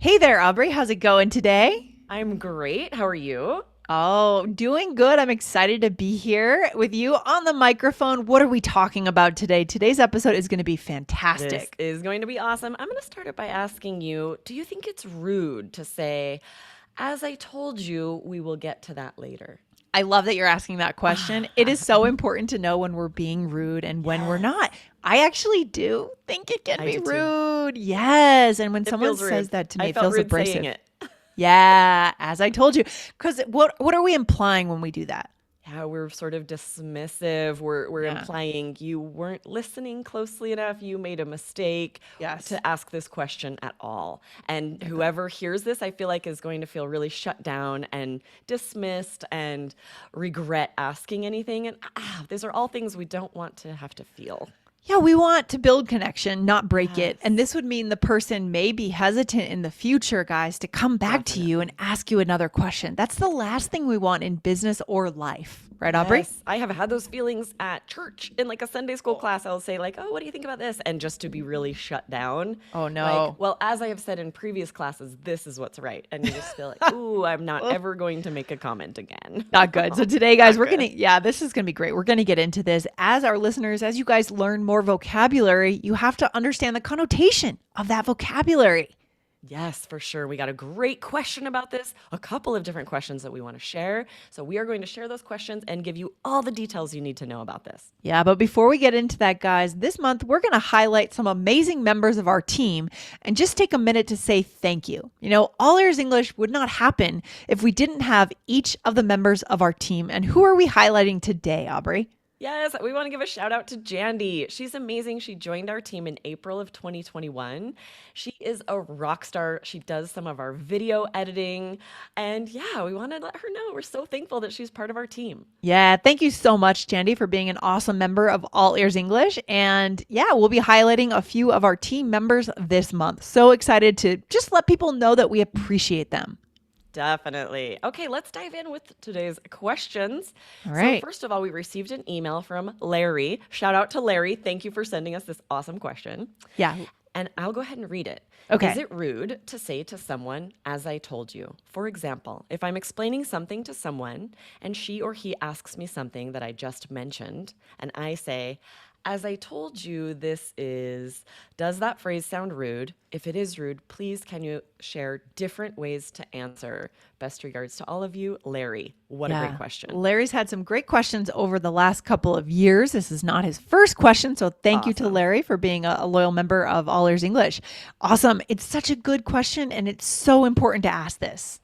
Hey there, Aubrey. How's it going today? I'm great. How are you? Oh, doing good. I'm excited to be here with you on the microphone. What are we talking about today? Today's episode is going to be This fantastic. is going to be awesome. I'm going to start it by asking you, do you think it's rude to say, as I told you, we will get to that later? I love that you're asking that question. It is so important to know when we're being rude and when we're Yes, not. I actually do think it can I be do too. rude. Yes. And when It someone feels says rude. that to me, I it felt feels rude saying abrasive. it. Yeah, as I told you. Because what are we implying when we do that? Yeah, we're sort of dismissive. We're Yeah. implying you weren't listening closely enough. You made a mistake Yes. to ask this question at all. And Like that. whoever hears this, I feel like is going to feel really shut down and dismissed and regret asking anything. And these are all things we don't want to have to feel. Yeah, we want to build connection, not break it. And Yes, this would mean the person may be hesitant in the future, guys, to come back to you and definitely. ask you another question. That's the last thing we want in business or life, right, Aubrey? Yes, I have had those feelings at church in like a Sunday school Oh, class. I'll say like, "Oh, what do you think about this?" And just to be really shut down, oh like, no. well, as I have said in previous classes, this is what's right. And you just feel like, "Ooh, I'm not Oh, ever going to make a comment again." not good. So today, guys, Not we're going good. to, yeah, this is going to be great. We're going to get into this. As our listeners, as you guys learn more vocabulary, you have to understand the connotation of that vocabulary. Yes, for sure. We got a great question about this, a couple of different questions that we want to share. So we are going to share those questions and give you all the details you need to know about this. Yeah, but before we get into that, guys, this month we're going to highlight some amazing members of our team and just take a minute to say thank you. You know, All Ears English would not happen if we didn't have each of the members of our team. And who are we highlighting today, Aubrey? Yes, we want to give a shout out to Jandy. She's amazing. She joined our team in April of 2021. She is a rock star. She does some of our video editing. And yeah, we want to let her know we're so thankful that she's part of our team. Yeah, thank you so much, Jandy, for being an awesome member of All Ears English. And yeah, we'll be highlighting a few of our team members this month. So excited to just let people know that we appreciate them. Definitely. Okay, let's dive in with today's questions. All So, right. first of all, we received an email from Larry. Shout out to Larry. Thank you for sending us this awesome question. Yeah. And I'll go ahead and read it. Is Okay. it rude to say to someone, as I told you? For example, if I'm explaining something to someone and she or he asks me something that I just mentioned, and I say, as I told you, this is, does that phrase sound rude? If it is rude, please can you share different ways to answer? Best regards to all of you, Larry. What a great Yeah. question. Larry's had some great questions over the last couple of years. This is not his first question. So thank you to Awesome. Larry for being a loyal member of All Ears English. Awesome. It's such a good question. And it's so important to ask this.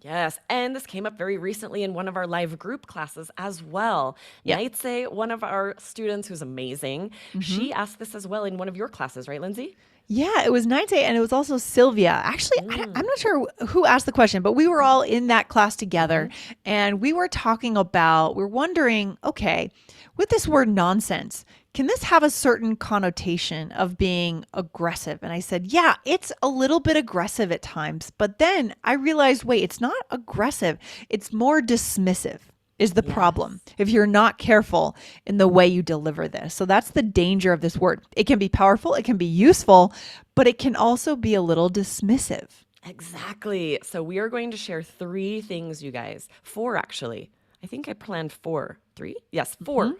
Yes, and this came up very recently in one of our live group classes as well. Yeah. Nightsay, one of our students who's amazing, hmm she asked this as well in one of your classes, right, Lindsay? Yeah, it was Night and it was also Sylvia. Actually, I'm Mm, not sure who asked the question, but we were all in that class hmm. together and we were talking about, we're wondering, okay, with this word nonsense, can this have a certain connotation of being aggressive? And I said, yeah, it's a little bit aggressive at times. But then I realized, wait, it's not aggressive, it's more dismissive. Is the problem Yes. if you're not careful in the way you deliver this. So that's the danger of this word. It can be powerful, it can be useful, but it can also be a little dismissive. Exactly. So we are going to share three things, you guys. Four, actually. I think I planned four. Three? Yes, four. Mhm.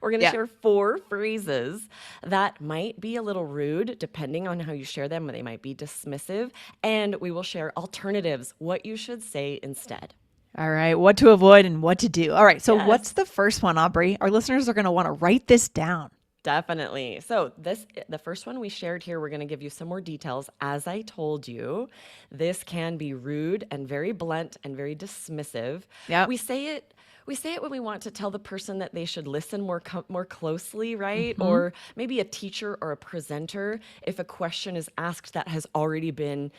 We're going to Yeah. share four phrases that might be a little rude depending on how you share them. They might be dismissive. And we will share alternatives, what you should say instead. All right. What to avoid and what to do. All right. So, what's Yes. the first one, Aubrey? Our listeners are going to want to write this down. Definitely. So the first one we shared here, we're going to give you some more details. As I told you, this can be rude and very blunt and very dismissive. Yep. We say it we say it when we want to tell the person that they should listen more closely, right? hmm Or maybe a teacher or a presenter if a question is asked that has already been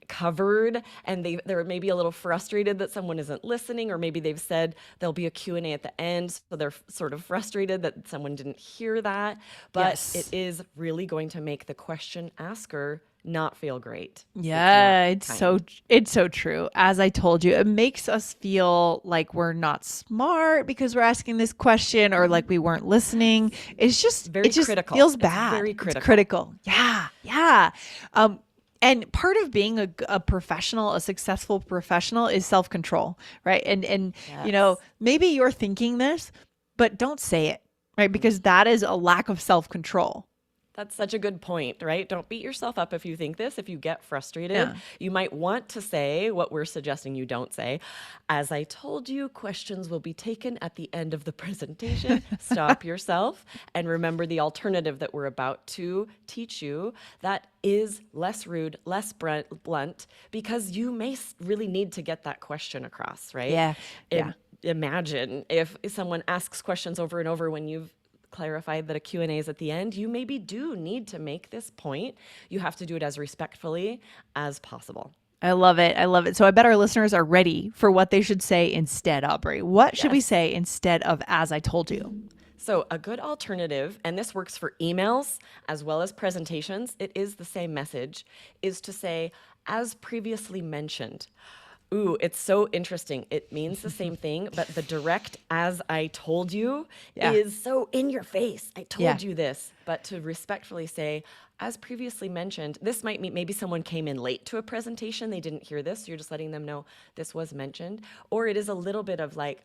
covered and they're maybe a little frustrated that someone isn't listening, or maybe they've said there'll be a Q&A at the end, so they're sort of frustrated that someone didn't hear that. But it Yes. is really going to make the question asker not feel great. It's not Yeah, kind. it's so true. As I told you, it makes us feel like we're not smart because we're asking this question or like we weren't listening. It's just it Very just critical. feels It's bad. very It's critical. critical. Yeah. Yeah. Um And part of being a professional, a successful professional is self-control, right? And Yes. maybe you're thinking this, but don't say it, right? Mm. Because that is a lack of self-control. That's such a good point, right? Don't beat yourself up if you think this. If you get frustrated, Yeah. you might want to say what we're suggesting you don't say. As I told you, questions will be taken at the end of the presentation. Stop yourself and remember the alternative that we're about to teach you that is less rude, less blunt, because you may really need to get that question across, right? Yeah. Yeah. Imagine if someone asks questions over and over when you've clarified that a Q&A is at the end, you maybe do need to make this point. You have to do it as respectfully as possible. I love it. I love it. So I bet our listeners are ready for what they should say instead, Aubrey. What should we Yes. say instead of as I told you? So, a good alternative, and this works for emails as well as presentations, it is the same message, is to say, as previously mentioned. Ooh, it's so interesting. It means the same thing, but the direct as I told you Yeah. is so in your face. I Yeah. told you this. But to respectfully say, as previously mentioned, this might mean maybe someone came in late to a presentation. They didn't hear this. You're just letting them know this was mentioned. Or it is a little bit of like,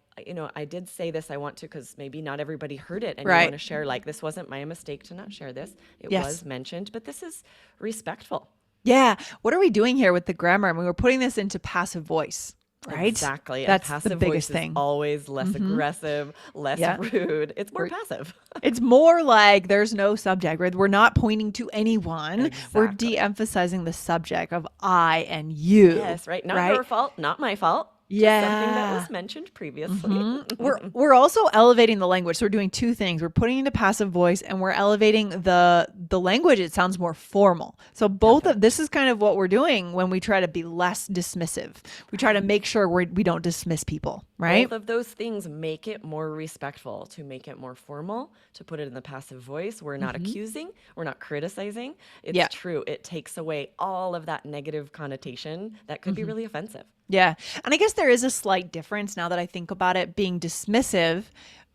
I did say this, I want to, because maybe not everybody heard it. And you want Right. to share, like, this wasn't my mistake to not share this. It Yes. was mentioned, but this is respectful. Yeah. What are we doing here with the grammar? I mean, we're putting this into passive voice, right? Exactly. And That's the passive biggest voice is thing. always less aggressive, less Yeah. rude. It's more We're- passive. It's more like there's no subject, right? We're not pointing to anyone. We're Exactly. de-emphasizing the subject of I and you. Yes, right. Not right? your fault, not my fault. Just something that Yeah. was mentioned previously. We're also elevating the language. So we're doing two things. We're putting into passive voice and we're elevating the language. It sounds more formal. So both of this is kind of what we're doing when we try to be less dismissive. We try to make sure we don't dismiss people, right? Both of those things make it more respectful, to make it more formal, to put it in the passive voice. We're not accusing, we're not criticizing. It's Yeah. true. It takes away all of that negative connotation that could be really offensive. Yeah. And I guess there is a slight difference now that I think about it, being dismissive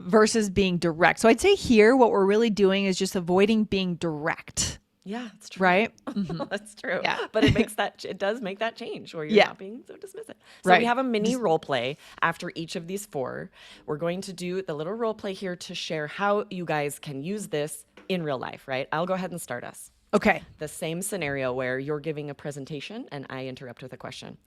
versus being direct. So I'd say here what we're really doing is just avoiding being direct, Yeah, it's true. right? That's true. Yeah. But it does make that change where you're Yeah. not being so dismissive. So Right. we have a mini role play after each of these four. We're going to do the little role play here to share how you guys can use this in real life, right? I'll go ahead and start us. Okay. The same scenario where you're giving a presentation and I interrupt with a question.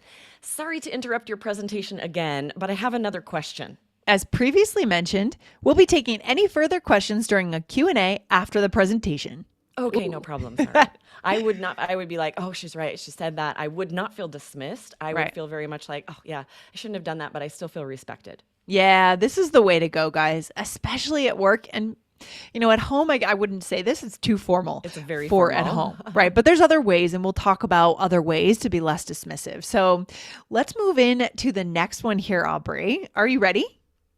Sorry to interrupt your presentation again, but I have another question. As previously mentioned, we'll be taking any further questions during a Q&A after the presentation. Okay, no problem. Sorry. I would be like, oh, she's right. She said that. I would not feel dismissed. I would Right. feel very much like, oh, yeah, I shouldn't have done that, but I still feel respected. Yeah, this is the way to go, guys, especially at work. And, at home, I wouldn't say this. It's too formal. It's very for at formal. home, right? But there's other ways, and we'll talk about other ways to be less dismissive. So let's move in to the next one here, Aubrey. Are you ready?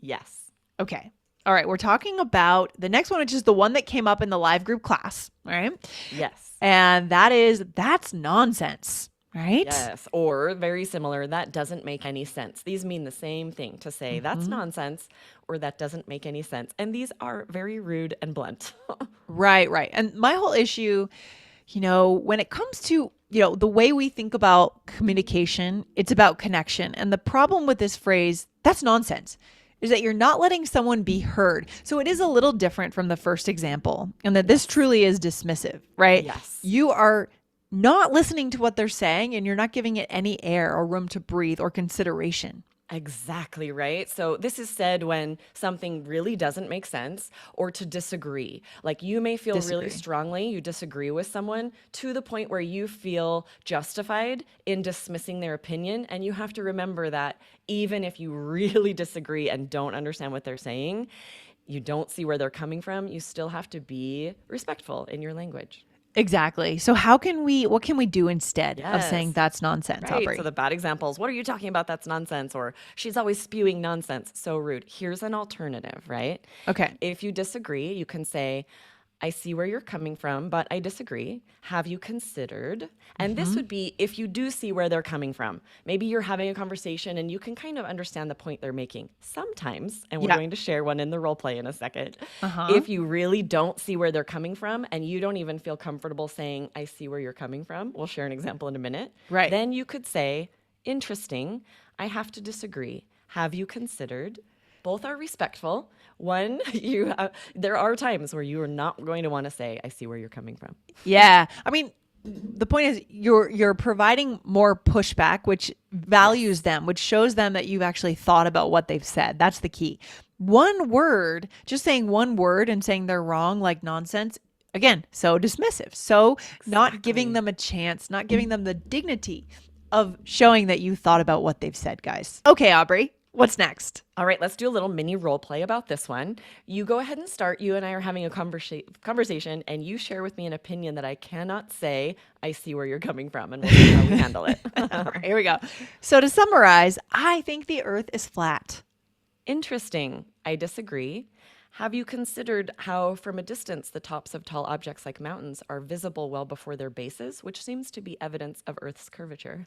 Yes. Okay. All right. We're talking about the next one, which is the one that came up in the live group class, right? Yes. And that's nonsense, right? Yes. Or very similar, that doesn't make any sense. These mean the same thing, to say that's nonsense or that doesn't make any sense. And these are very rude and blunt. Right, right. And my whole issue, when it comes to, the way we think about communication, it's about connection. And the problem with this phrase, that's nonsense, is that you're not letting someone be heard. So it is a little different from the first example, and that this truly is dismissive, right? Yes. You are not listening to what they're saying, and you're not giving it any air or room to breathe or consideration. Exactly right. So this is said when something really doesn't make sense, or to disagree. Like, you may feel really strongly you disagree with someone to the point where you feel justified in dismissing their opinion. And you have to remember that even if you really disagree and don't understand what they're saying, you don't see where they're coming from, you still have to be respectful in your language. Exactly. So what can we do instead of saying Yes. that's nonsense, Right. Aubrey? So the bad examples, what are you talking about? That's nonsense. Or she's always spewing nonsense. So rude. Here's an alternative, right? Okay. If you disagree, you can say, I see where you're coming from, but I disagree. Have you considered? And this would be if you do see where they're coming from. Maybe you're having a conversation and you can kind of understand the point they're making. Sometimes, and we're Yeah. going to share one in the role play in a second, Uh-huh. if you really don't see where they're coming from and you don't even feel comfortable saying, I see where you're coming from, we'll share an example in a minute. Right. Then you could say, interesting, I have to disagree. Have you considered? Both are respectful. One, there are times where you are not going to want to say, I see where you're coming from. Yeah. I mean, the point is you're providing more pushback, which values them, which shows them that you've actually thought about what they've said. That's the key. One word, just saying one word and saying they're wrong like nonsense, again, so dismissive. So not giving them a chance, not giving them the dignity of showing that you thought about what they've said, guys. Okay, Aubrey, what's next? All right, let's do a little mini role play about this one. You go ahead and start. You and I are having a conversation, and you share with me an opinion that I cannot say. I see where you're coming from, and we'll see how we handle it. All right, here we go. So to summarize, I think the earth is flat. Interesting. I disagree. Have you considered how, from a distance, the tops of tall objects like mountains are visible well before their bases, which seems to be evidence of Earth's curvature?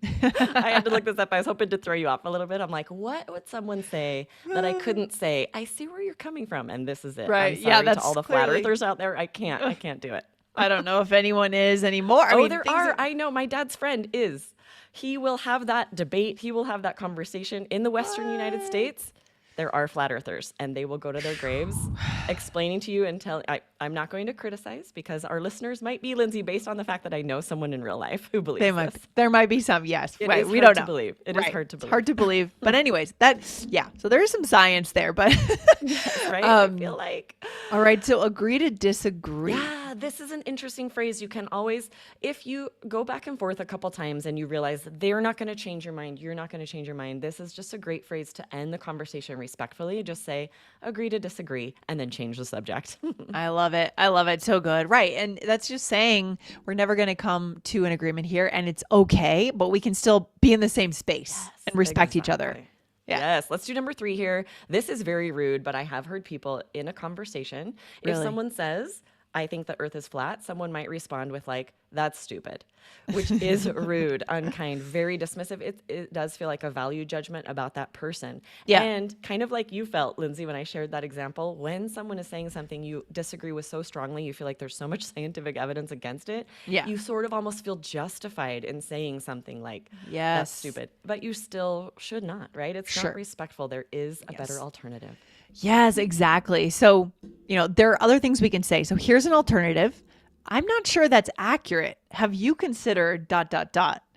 I had to look this up. I was hoping to throw you off a little bit. I'm like, what would someone say that I couldn't say? I see where you're coming from, and this is it. Right. I'm Yeah, sorry that's to all the flat clearly- earthers out there. I can't do it. I don't know if anyone is anymore. I Oh, mean, there things are. I know. My dad's friend is. He will have that debate. He will have that conversation in the Western United States. There are flat earthers, and they will go to their graves explaining to you and I'm not going to criticize because our listeners might be, Lindsay, based on the fact that I know someone in real life who believes this. There might be some, yes. It Right, is we hard don't to know. believe. It is Right. hard to It's believe. hard to believe. But anyways, so there is some science there, but Right? I feel like. all right, so agree to disagree. Yeah, this is an interesting phrase. You can always, if you go back and forth a couple times and you realize that they're not going to change your mind, you're not going to change your mind, this is just a great phrase to end the conversation respectfully. Just say, agree to disagree, and then change the subject. I love it. I love it. So good. Right. And that's just saying we're never going to come to an agreement here and it's okay, but we can still be in the same space and respect each other. Exactly. Yeah. Yes. Let's do number 3 here. This is very rude, but I have heard people in a conversation, if Really? someone says, I think the earth is flat, someone might respond with like, that's stupid, which is rude, unkind, very dismissive. It does feel like a value judgment about that person. Yeah. And kind of like you felt, Lindsay, when I shared that example, when someone is saying something you disagree with so strongly, you feel like there's so much scientific evidence against it. Yeah. You sort of almost feel justified in saying something like, that's Yes. stupid. But you still should not, right? It's Sure. not respectful. There is a Yes. better alternative. Yes, exactly. So, there are other things we can say. So here's an alternative. I'm not sure that's accurate. Have you considered ...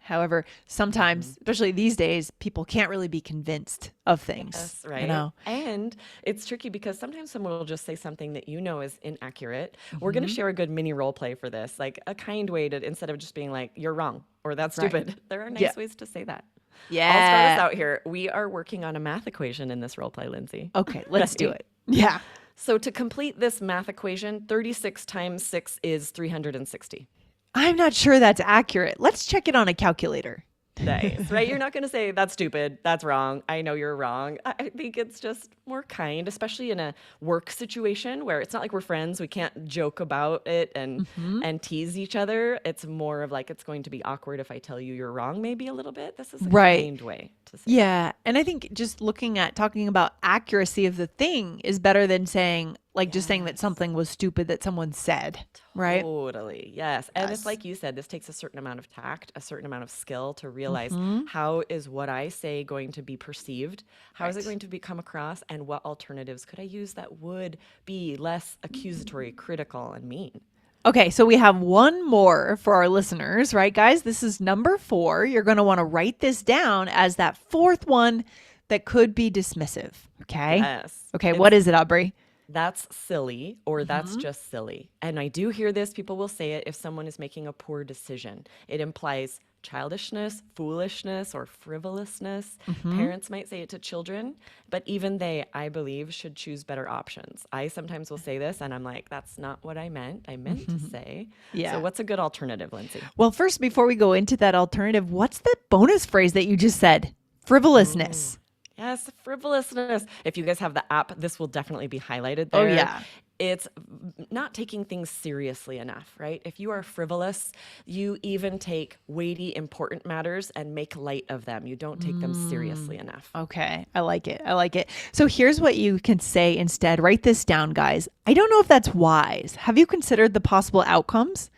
However, sometimes, especially these days, people can't really be convinced of things. Yes, right. You know? And it's tricky because sometimes someone will just say something that you know is inaccurate. We're going to share a good mini role play for this, like a kind way to, instead of just being like, you're wrong or that's Right. stupid. There are nice Yeah. ways to say that. Yeah. I'll start us out here. We are working on a math equation in this role play, Lindsay. Okay, let's do Ready? it. Yeah. So to complete this math equation, 36 times 6 is 360. I'm not sure that's accurate. Let's check it on a calculator. Nice, right? You're not going to say, that's stupid, that's wrong, I know you're wrong. I think it's just more kind, especially in a work situation where it's not like we're friends. We can't joke about it and tease each other. It's more of like, it's going to be awkward if I tell you you're wrong, maybe a little bit. This is a Right. kind way to say Yeah. And I think just talking about accuracy of the thing is better than saying, just saying that something was stupid that someone said. Right? Totally. Yes. And Yes. it's like you said, this takes a certain amount of tact, a certain amount of skill to realize how is what I say going to be perceived? How is it going to be come across? And what alternatives could I use that would be less accusatory, critical, and mean? Okay, so we have one more for our listeners, right, guys? This is number 4. You're going to want to write this down as that fourth one that could be dismissive. Okay? Yes. Okay, what is it, Aubrey? That's silly or that's just silly. And I do hear this. People will say it if someone is making a poor decision. It implies childishness, foolishness, or frivolousness. Parents might say it to children, but even they, I believe, should choose better options. I sometimes will say this and I'm like, that's not what I meant. I meant to say. Yeah. So what's a good alternative, Lindsay? Well, first, before we go into that alternative, what's the bonus phrase that you just said? Frivolousness. Yes, frivolousness. If you guys have the app, this will definitely be highlighted there. Oh, yeah. It's not taking things seriously enough, right? If you are frivolous, you even take weighty, important matters and make light of them. You don't take them seriously enough. Okay. I like it. I like it. So here's what you can say instead. Write this down, guys. I don't know if that's wise. Have you considered the possible outcomes?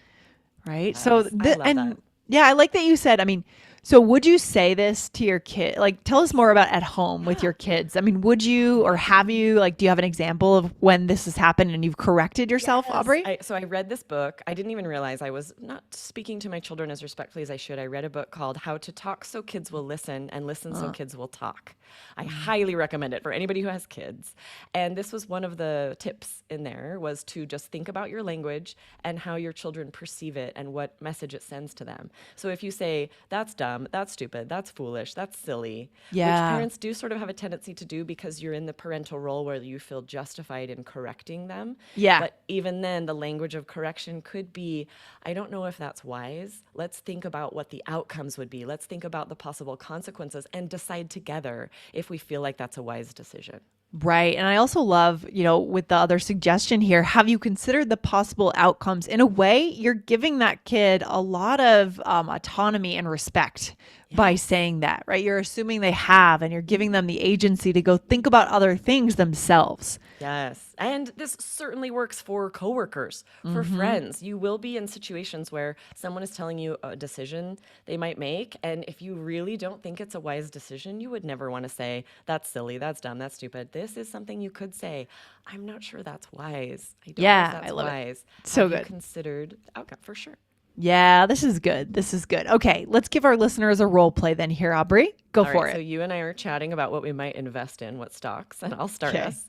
Right. So Yes, I love that. yeah, I like that you said, I mean, so would you say this to your kid? Like, tell us more about at home with Yeah. your kids. I mean, would you, or have you, like, do you have an example of when this has happened and you've corrected yourself, Yes. Aubrey? So I read this book. I didn't even realize I was not speaking to my children as respectfully as I should. I read a book called How to Talk So Kids Will Listen and Listen So Kids Will Talk. I highly recommend it for anybody who has kids. And this was one of the tips in there was to just think about your language and how your children perceive it and what message it sends to them. So if you say, that's dumb, that's stupid, that's foolish, that's silly, which Yeah. parents do sort of have a tendency to do because you're in the parental role where you feel justified in correcting them. Yeah. But even then, the language of correction could be, I don't know if that's wise. Let's think about what the outcomes would be. Let's think about the possible consequences and decide together if we feel like that's a wise decision. Right. And I also love, with the other suggestion here, have you considered the possible outcomes? In a way, you're giving that kid a lot of autonomy and respect by saying that, right? You're assuming they have, and you're giving them the agency to go think about other things themselves. Yes. And this certainly works for coworkers, for friends. You will be in situations where someone is telling you a decision they might make. And if you really don't think it's a wise decision, you would never want to say, that's silly, that's dumb, that's stupid. This is something you could say, I'm not sure that's wise. I don't know Yeah, if that's I love it. wise. So Have you good. considered the outcome for sure? Yeah, this is good. This is good. Okay, let's give our listeners a role play then here, Aubrey. Go All for right, so it. you and I are chatting about what we might invest in, what stocks, and I'll start Okay. us.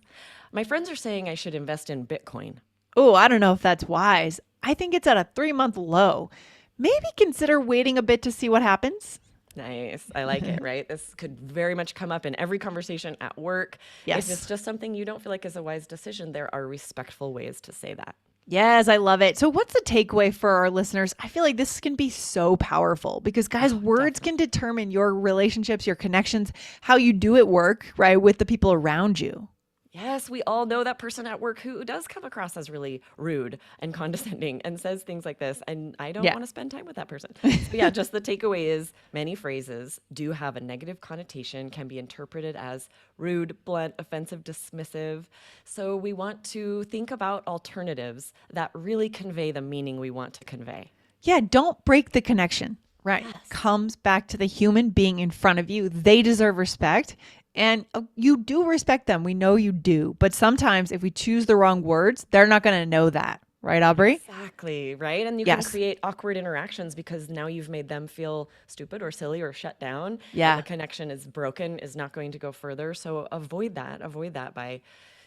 My friends are saying I should invest in Bitcoin. Oh, I don't know if that's wise. I think it's at a 3-month low. Maybe consider waiting a bit to see what happens. Nice. I like it, right? This could very much come up in every conversation at work. Yes. If it's just something you don't feel like is a wise decision, there are respectful ways to say that. Yes, I love it. So, what's the takeaway for our listeners? I feel like this can be so powerful because, guys, words can determine your relationships, your connections, how you do at work, right, with the people around you. Yes, we all know that person at work who does come across as really rude and condescending and says things like this. And I don't Yeah. want to spend time with that person. So yeah, just the takeaway is many phrases do have a negative connotation, can be interpreted as rude, blunt, offensive, dismissive. So we want to think about alternatives that really convey the meaning we want to convey. Yeah, don't break the connection, right? Comes back to the human being in front of you. They deserve respect. And you do respect them. We know you do. But sometimes if we choose the wrong words, they're not going to know that. Right, Aubrey? Exactly, right? And you Yes. can create awkward interactions because now you've made them feel stupid or silly or shut down. Yeah. And the connection is broken, is not going to go further. So avoid that. Avoid that by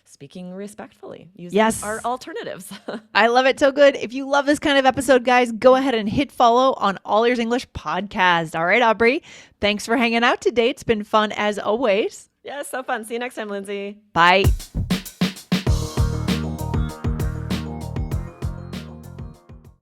speaking respectfully. Using Yes. our alternatives. I love it so good. If you love this kind of episode, guys, go ahead and hit follow on All Ears English podcast. All right, Aubrey. Thanks for hanging out today. It's been fun as always. Yeah, so fun. See you next time, Lindsay. Bye.